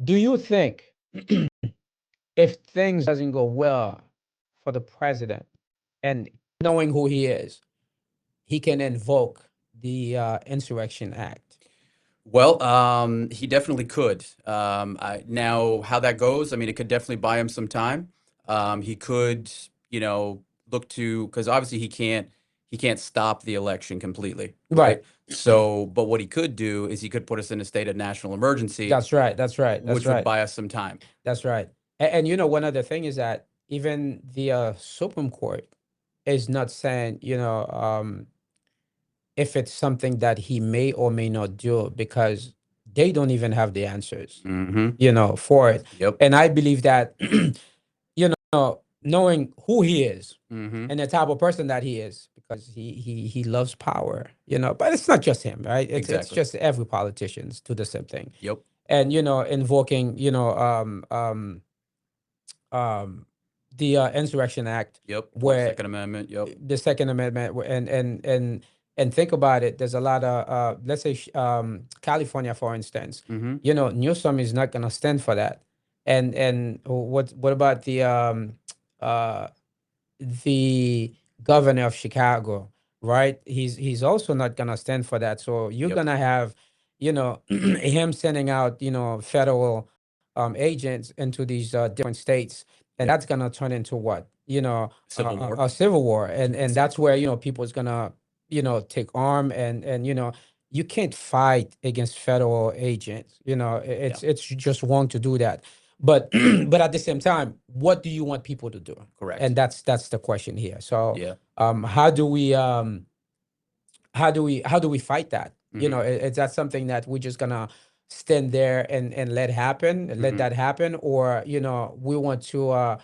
Do you think if things doesn't go well for the president and knowing who he is, he can invoke the Insurrection Act? Well, he definitely could. Now, how that goes, I mean, it could definitely buy him some time. He could, you know, look to because obviously he can't stop the election completely, Right. right? So, but what he could do is he could put us in a state of national emergency, That's right. That's right. That's which would right. buy us some time. That's right. And you know, one other thing is that even the Supreme Court is not saying, if it's something that he may or may not do because they don't even have the answers, Hmm. for it. Yep. And I believe that, knowing who he is Hmm. and the type of person that he is, because he loves power, but it's not just him, right? It's Exactly. just every politicians do the same thing. Yep. And, invoking, um, the Insurrection Act, Yep. where 22nd Amendment. Yep. the Second Amendment, and think about it. There's a lot of let's say California, for instance. Hmm. Newsom is not going to stand for that. And what about uh, the governor of Chicago, right? He's also not going to stand for that. So you're Yep. going to have, him sending out federal agents into these different states, and Yep. that's gonna turn into what, Civil War. a civil war, and that's Exactly. where people's gonna take arm, and you can't fight against federal agents. Yeah. It's just wrong to do that. But but at the same time, what do you want people to do? And Correct. that's the question here. So Yeah. how do we fight that? Hmm. Is that something that we're just gonna stand there and let Hmm. that happen, or we want to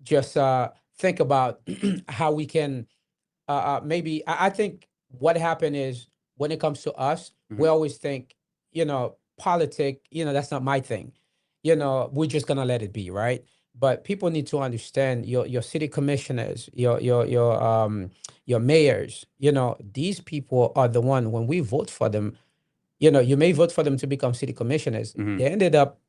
just think about how we can maybe I think what happened is, when it comes to us, we Hmm. always think, politic, that's not my thing. We're just gonna let it be, right? But people need to understand, your city commissioners, your mayors, these people are the one, when we vote for them, you may vote for them to become city commissioners. Hmm. They ended up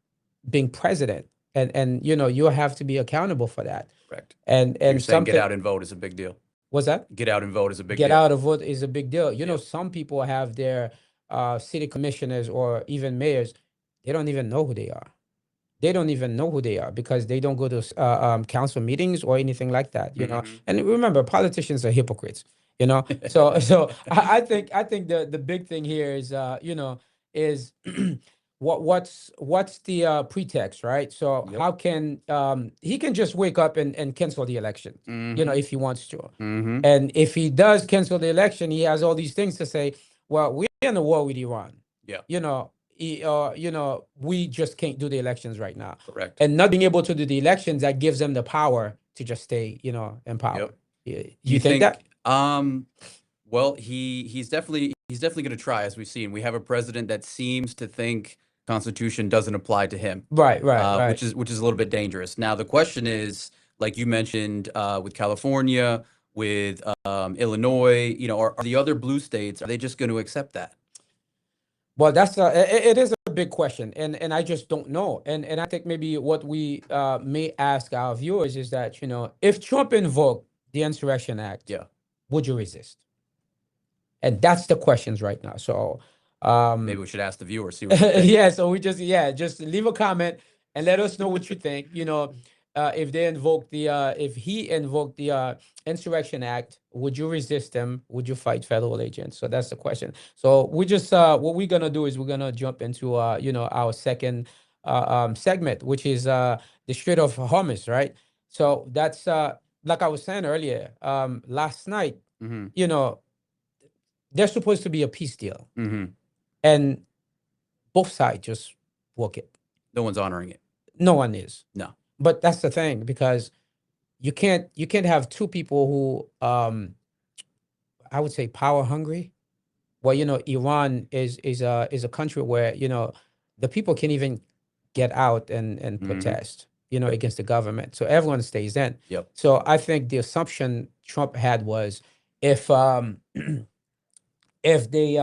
being president, and you have to be accountable for that. Correct. So you're And saying get something out and vote is a big deal. was that Get out and vote is a big get deal. out of vote is a big deal. Yep. Some people have their city commissioners or even mayors. They don't even know who they are. They don't even know who they are because they don't go to council meetings or anything like that. Hmm. And remember, politicians are hypocrites. So I think the big thing here is is what's the pretext, right? So Yep. how can he can just wake up and cancel the election, Hmm. if he wants to. Hmm. And if he does cancel the election, he has all these things to say. Well, we're in a war with Iran. Yeah. We just can't do the elections right now, Correct. and not being able to do the elections, that gives them the power to just stay, in power. Yep. Do You you think that? think well he's definitely going to try, as we've seen. We have a president that seems to think Constitution doesn't apply to him, Right, right, which right. is a little bit dangerous. Now the question is, like you mentioned, with California, with Illinois, are the other blue states, are they just going to accept that? Well, it is a big question, and I just don't know. And I think maybe what we may ask our viewers is that, if Trump invoked the Insurrection Act, Yeah. would you resist? And that's the questions right now. So, Maybe we should ask the viewers, see what they think. yeah. So just leave a comment and let us know what you think. If he invoked the Insurrection Act, would you resist him? Would you fight federal agents? So that's the question. So we just what we're gonna do is we're gonna jump into our second segment, which is the Strait of Hormuz, right? So that's like I was saying earlier, last night, Hmm. you know, there's supposed to be a peace deal, Hmm. and both sides just walk it. No one's honoring it. No one is. No. But that's the thing, because you can't have two people who I would say power hungry. Well, Iran is a country where the people can't even get out and Hmm. protest against the government. So everyone stays in. Yep. So I think the assumption Trump had was, if if they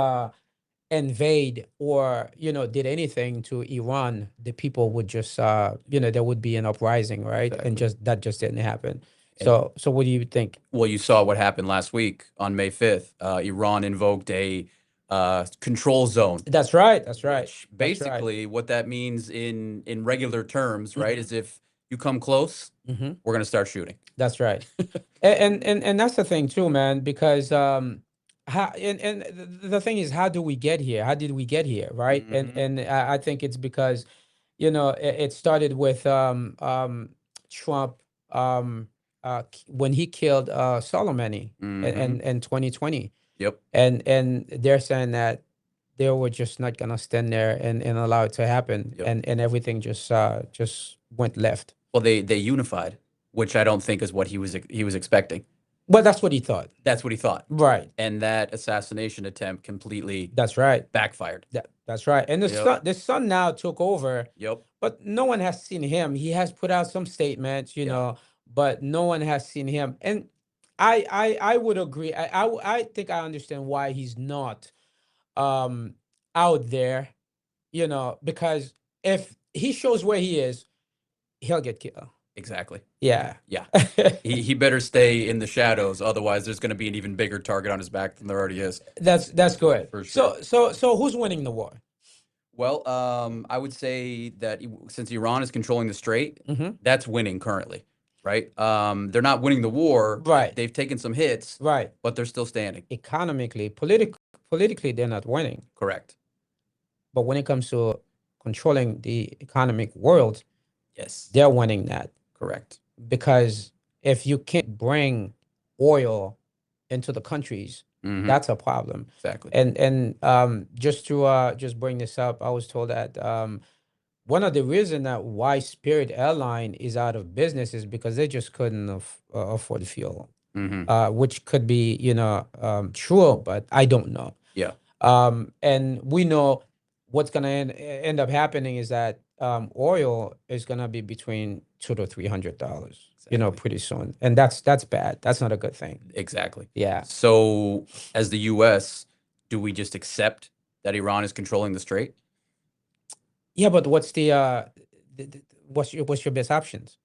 invade or did anything to Iran, the people would just there would be an uprising, right? And Exactly. just didn't happen. And So what do you think? well, you saw what happened last week on May 5th. Iran invoked a control zone, That's right. That's right. which That's right. basically what that means in regular terms, right, Hmm. is if you come close, Hmm. we're going to start shooting. That's right. And that's the thing too, man, because how and the thing is, how do we get here? How did we get here, right? And Hmm. and I think it's because it started with Trump when he killed Soleimani Hmm. in 2020, Yep. and they're saying that they were just not gonna stand there and allow it to happen, Yep. and everything just went left. Well, they unified, which I don't think is what he was expecting. Well, that's what he thought. That's what he thought. Right. And that assassination attempt completely That's right. backfired. That's right. And Yep. the son now took over, Yep. but no one has seen him. He has put out some statements, Yeah. but no one has seen him. And I would agree. I think I understand why he's not um out there, because if he shows where he is, he'll get killed. Exactly. Yeah. Yeah. He better stay in the shadows, otherwise there's going to be an even bigger target on his back than there already is. That's good. For sure. So who's winning the war? Well, I would say that since Iran is controlling the strait, Hmm. that's winning currently, right? They're not winning the war. Right. They've taken some hits, Right. but they're still standing. Economically, politically, they're not winning. Correct. But when it comes to controlling the economic world, Yes. they're winning that. Correct. Because if you can't bring oil into the countries, Hmm. that's a problem. Exactly. And just to just bring this up, I was told that one of the reasons that why Spirit Airline is out of business is because they just couldn't afford fuel, Hmm. which could be true, but I don't know. Yeah. And we know what's gonna end up happening is that oil is gonna be between $200 to $300, Exactly. pretty soon, and that's bad. That's not a good thing. Exactly. Yeah, So, as the U.S., do we just accept that Iran is controlling the strait? yeah, but what's what's your best options?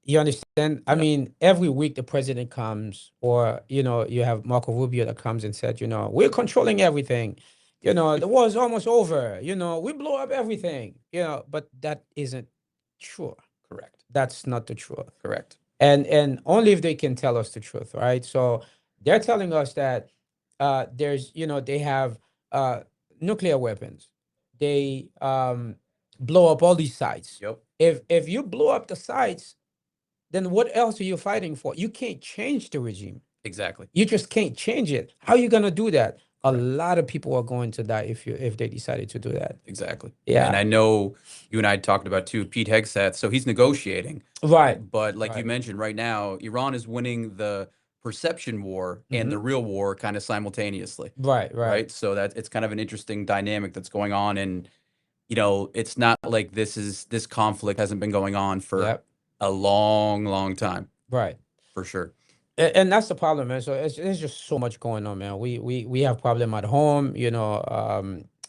You understand? I Yeah. mean, every week the president comes, or you have Marco Rubio that comes and said, we're controlling everything. The war is almost over. We blow up everything. But that isn't true. Correct. That's not the truth. Correct. And only if they can tell us the truth, right? So they're telling us that they have uh nuclear weapons. They blow up all these sites. Yep. If you blow up the sites, then what else are you fighting for? You can't change the regime. Exactly. You just can't change it. How are you gonna do that? A Correct. lot of people are going to die if they decided to do that. Exactly. And Yeah. I know you and I talked about too, Pete Hegseth. So he's negotiating, Right. but like you Right. mentioned, right now, Iran is winning the perception war and the Hmm. real war kind of simultaneously, Right. Right. right? So that it's kind of an interesting dynamic that's going on, and it's not like this conflict hasn't been going on for Yep. a long, long time, Right. for sure. And that's the problem, man. So it's just so much going on, man. We have problem at home.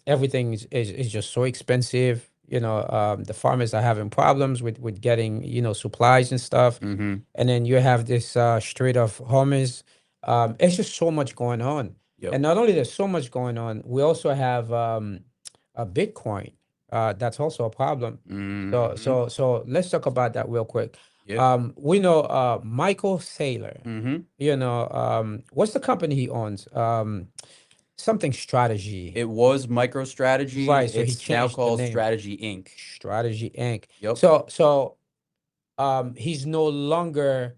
Everything is just so expensive. The farmers are having problems with getting supplies and stuff. Mm-hmm. And then you have this Strait of Hormuz. It's just so much going on. Yep. And not only there's so much going on, we also have a Bitcoin. That's also a problem. So Mm-hmm. so so let's talk about that real quick. Yeah. We know Michael Saylor. Mm-hmm. What's the company he owns? Something Strategy. It was MicroStrategy. Right. So he It's now changed the called name. Strategy Inc. Strategy Inc. Yep. So he's no longer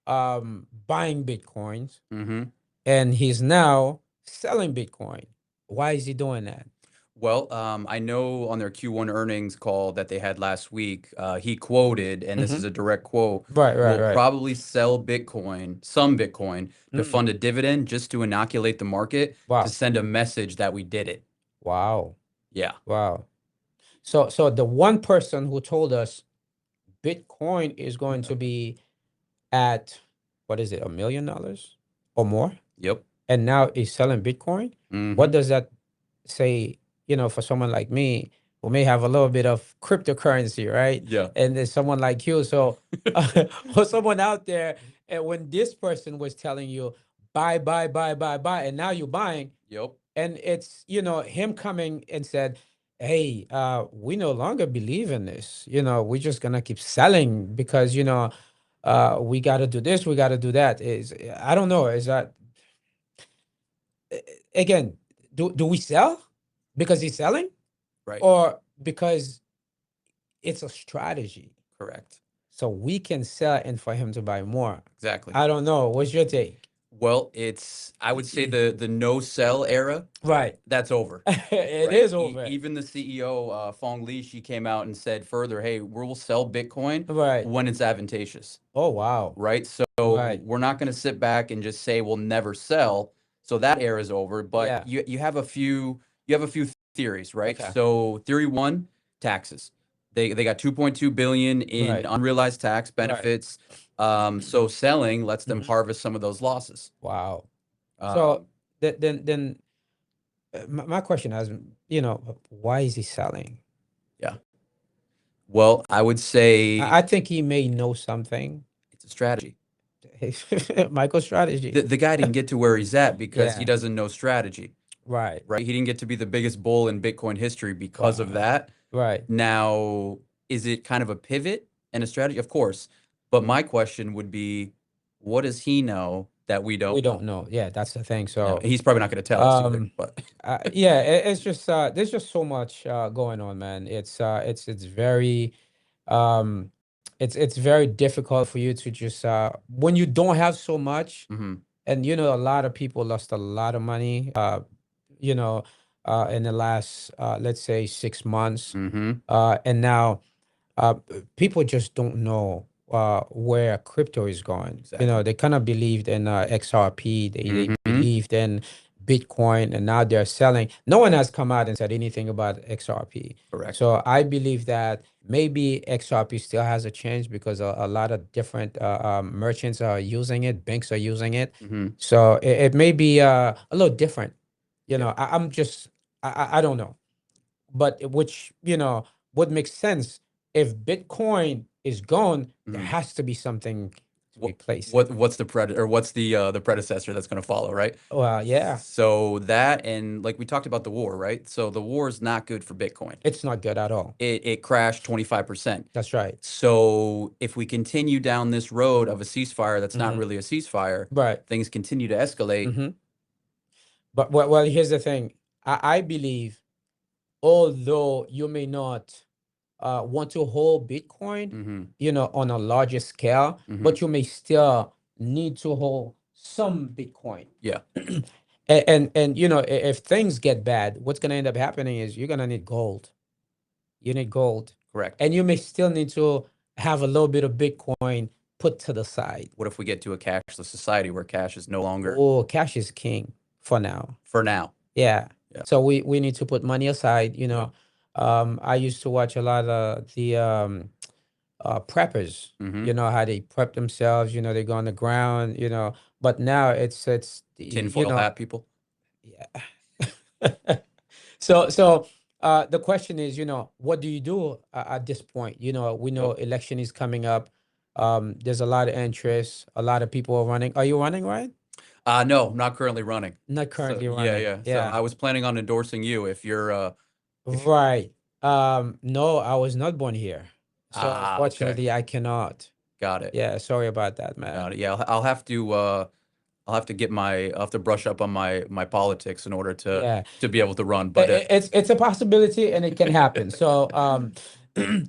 buying Bitcoins, Mm-hmm. and he's now selling Bitcoin. Why is he doing that? Well, I know on their Q1 earnings call that they had last week, he quoted, and this is Hmm. a direct quote, Right, right, "We'll right. probably sell Bitcoin, some Bitcoin, to Mm. fund a dividend just to inoculate the market to Wow. send a message that we did it." Wow. Yeah. Wow. So the one person who told us Bitcoin is going to be at, what is it, $1 million or more, Yep. and now is selling Bitcoin. Mm-hmm. What does that say, for someone like me who may have a little bit of cryptocurrency, right? Yeah. And there's someone like you, so or someone out there, and when this person was telling you buy, buy, buy, buy, buy, and now you're buying, Yep. and it's him coming and said, hey, we no longer believe in this, we're just gonna keep selling because we got to do this, we got to do that. Is I don't know, is that again, do we sell because he's selling, Right. or because it's a strategy Correct. so we can sell and for him to buy more? Exactly. I don't know, what's your take? Well, I would say the no sell era, Right. that's over. It Right. is over. Even the CEO, Fong Li, she came out and said further, hey, we'll sell Bitcoin Right. when it's advantageous. Oh, wow. Right. So Right. we're not going to sit back and just say we'll never sell. So that era is over. But Yeah. you have a few theories, right? Okay. So theory one, taxes. They got 2.2 billion in Right. unrealized tax Right. benefits. So selling lets them Mhm. harvest some of those losses. Wow. So Um, then my question is, why is he selling? yeah. Well, I would say I think he may know something. it's a strategy. Michael strategy. The guy didn't get to where he's at because he Yeah. doesn't know strategy, Right. right? He didn't get to be the biggest bull in Bitcoin history because of Wow. that. Right. Now, is it kind of a pivot and a strategy? Of course. But my question would be, what does he know that we We don't know? don't know. Yeah, that's the thing. Now, So, he's probably not going to tell us either, but yeah, it's just there's just so much going on, man. It's very um it's very difficult for you to just when you don't have so much, Mhm, and a lot of people lost a lot of money you know in the last let's say 6 months, mhm, and now people just don't know where crypto is going. exactly. They kind of believed in XRP, they Mhm, believed in Bitcoin, and now they're selling. No one has come out and said anything about XRP. correct. So I believe that maybe XRP still has a chance because a lot of different merchants are using it, banks are using it. Mhm, So it may be a little different. yeah. I'm just, I don't know, but which would make sense. If Bitcoin is gone, there Mhm. has to be something to What replace it. what's what's the predecessor that's going to follow, right? Well, yeah, So that, and like we talked about the war, right? So the war is not good for Bitcoin. it's not good at all. It crashed 25%. That's right. So if we continue down this road of a ceasefire that's not Hmm. really a ceasefire, Right. things continue to escalate. Hmm. But well, here's the thing. I believe, although you may not want to hold Bitcoin, Mm-hmm. on a larger scale, Mm-hmm. but you may still need to hold some Bitcoin. Yeah, And if things get bad, what's going to end up happening is you're going to need gold. You need gold, correct. and you may still need to have a little bit of Bitcoin put to the side. What if we get to a cashless society where cash is no longer Oh, cash is king for now. for now? Yeah. Yeah. So we need to put money aside. Yep. I used to watch a lot of the preppers. Mm-hmm. How they prep themselves. They go on the ground. But now it's Tinfoil hat people. yeah. So the question is, what do you do at this point? We know Yep. election is coming up. There's a lot of interest. A lot of people are running. Are you running, right? No, I'm not currently running. Not So currently yeah, running. yeah. So Yeah. I was planning on endorsing you if Right. No, I was not born here. So okay. unfortunately, I cannot. Got it. Yeah, sorry about that, Got man. it. Yeah, I'll have to I'll have to brush up on my politics in order Yeah. to be able to run. But It's a possibility and it can happen. So